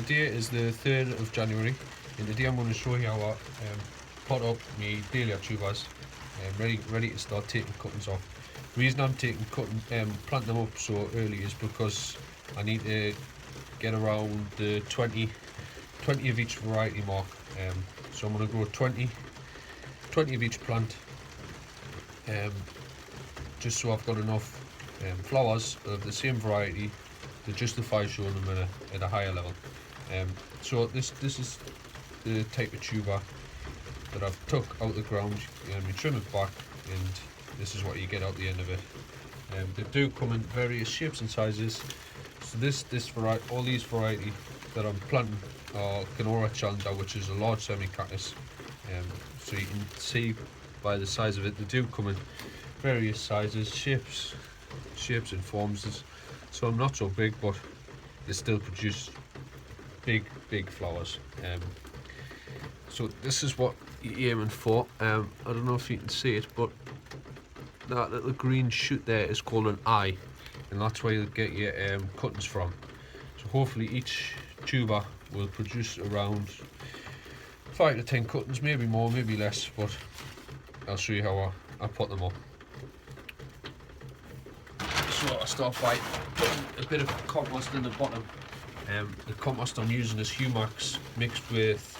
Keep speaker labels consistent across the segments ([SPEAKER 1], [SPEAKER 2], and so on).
[SPEAKER 1] today is the 3rd of January, and today I'm going to show you how I pot up my dahlia tubers ready to start taking cuttings off. The reason I'm planting them up so early is because I need to get around the 20 of each variety mark. So I'm going to grow 20 of each plant, just so I've got enough flowers of the same variety to justify showing them at a higher level. So this is the type of tuber that I've took out of the ground. You trim it back, and this is what you get out the end of it. They do come in various shapes and sizes. So this variety, all these variety that I'm planting are Kenora Challenger, which is a large semi-cactus. So you can see by the size of it, they do come in various sizes, shapes and forms. So I'm not so big, but they still produce big flowers. So this is what you're aiming for. I don't know if you can see it, but that little green shoot there is called an eye, and that's where you'll get your cuttings from. So hopefully each tuber will produce around 5 to 10 cuttings, maybe more, maybe less, but I'll show you how I pot them up. So I start by putting a bit of compost in the bottom. The compost I'm using is Humax mixed with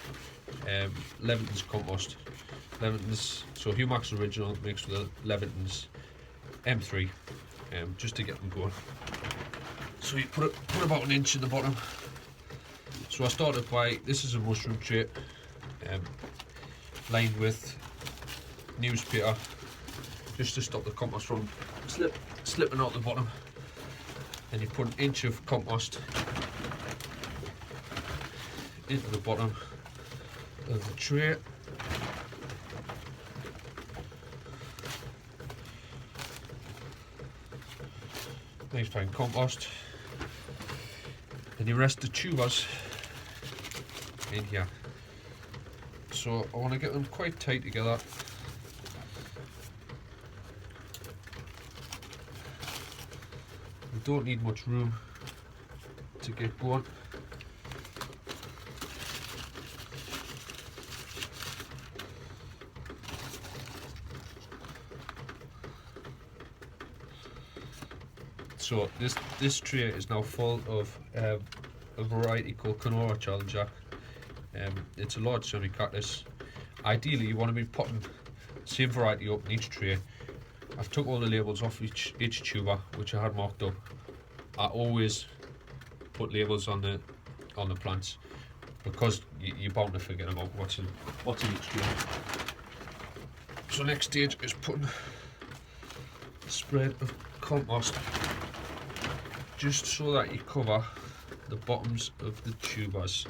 [SPEAKER 1] Leventon's compost. So Humax original mixed with Leventon's M3, just to get them going. So you put about an inch in the bottom. So I started by, this is a mushroom tray, lined with newspaper, just to stop the compost from slipping out the bottom. And you put an inch of compost into the bottom of the tray. Nice fine compost. And you rest the tubers in here. So I want to get them quite tight together. We don't need much room to get going. So this tray is now full of a variety called Kenora Challenger. It's a large semi-cactus. Ideally you want to be potting the same variety up in each tray. I've took all the labels off each tuber, which I had marked up. I always put labels on the plants, because you're bound to forget about what's in each tray. So next stage is putting a spread of compost, just so that you cover the bottoms of the tubers.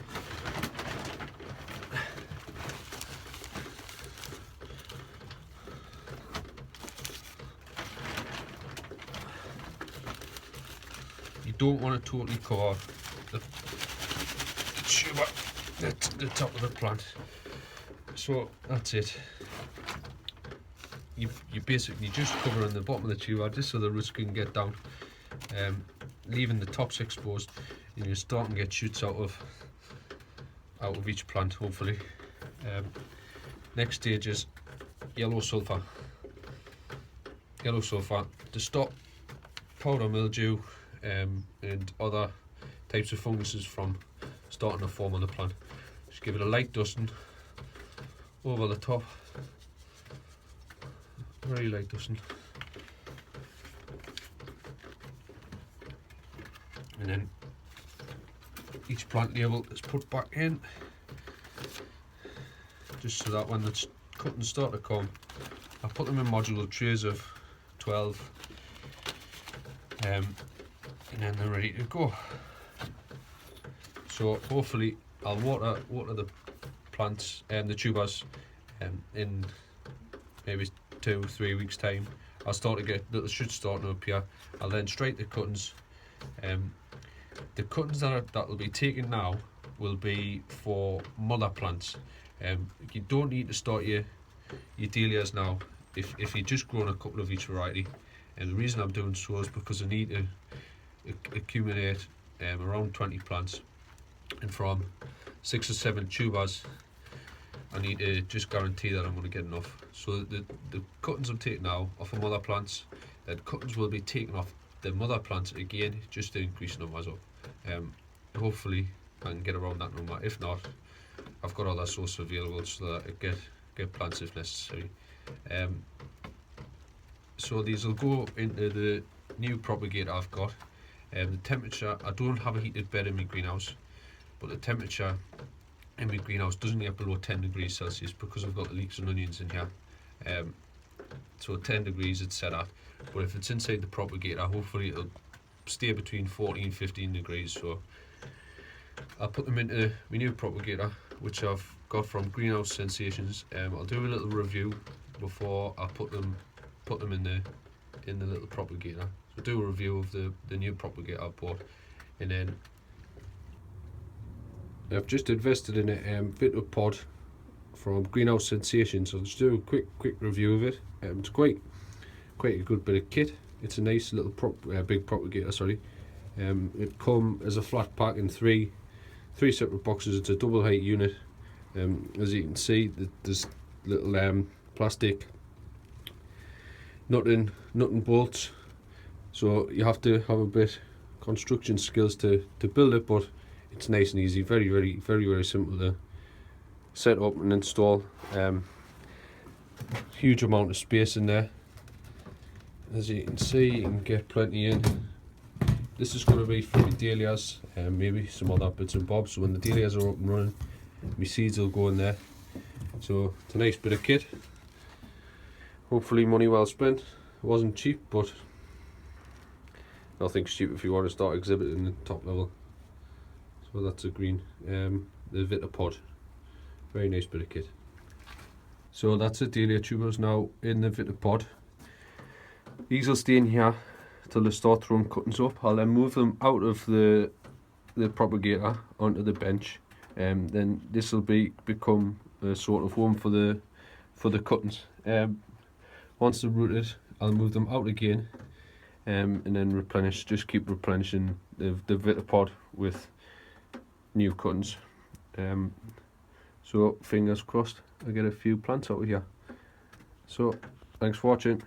[SPEAKER 1] You don't want to totally cover the tuber, the top of the plant. So that's it. You basically just covering the bottom of the tuber just so the roots can get down, leaving the tops exposed, and you're starting to get shoots out of each plant, hopefully. Next stage is yellow sulphur to stop powder mildew and other types of funguses from starting to form on the plant. Just give it a light dusting over the top, very light dusting, and then each plant label is put back in, just so that when the cuttings start to come, I put them in modular trays of 12, and then they're ready to go. So hopefully I'll water the plants and the tubers in maybe 2-3 weeks time. I'll start to get little shoots starting to appear. I'll then straight the cuttings. The cuttings that will be taken now will be for mother plants. You don't need to start your dahlias now if you're just growing a couple of each variety. And the reason I'm doing so is because I need to accumulate around 20 plants and from 6 or 7 tubers I need to just guarantee that I'm going to get enough. So the cuttings I'm taking now are from other plants, and cuttings will be taken off the mother plants again just to increase numbers up. Hopefully I can get around that number. If not, I've got other sources available so that I get plants if necessary. So these will go into the new propagator I've got. The temperature, I don't have a heated bed in my greenhouse, but the temperature in my greenhouse doesn't get below 10 degrees Celsius because I've got the leeks and onions in here. So 10 degrees it's set at, but if it's inside the propagator, hopefully it'll stay between 14 and 15 degrees. So I'll put them into my new propagator, which I've got from Greenhouse Sensations. I'll do a little review before I put them in the little propagator. So do a review of the new propagator I bought, and then I've just invested in a Vita pod from Greenhouse Sensations. I'll just do a quick review of it. It's quite a good bit of kit. It's a nice little big propagator. Sorry, it come as a flat pack in three separate boxes. It's a double height unit. As you can see, there's little plastic nothing bolts, so you have to have a bit construction skills to build it, but it's nice and easy, very simple to set up and install. Huge amount of space in there. As you can see, you can get plenty in. This is going to be for the dahlias and maybe some other bits and bobs. So when the dahlias are up and running, my seeds will go in there. So it's a nice bit of kit. Hopefully money well spent. It wasn't cheap, but nothing's cheap if you want to start exhibiting at top level. So that's a green, the Vita pod. Very nice bit of kit. So that's the dahlia tubers now in the Vita pod. These will stay in here till they start throwing cuttings up. I'll then move them out of the propagator onto the bench, and then this will become a sort of home for the cuttings. Once they're rooted, I'll move them out again, and then just keep replenishing the Vita pod with new cuttings. So fingers crossed I get a few plants out of here. So thanks for watching.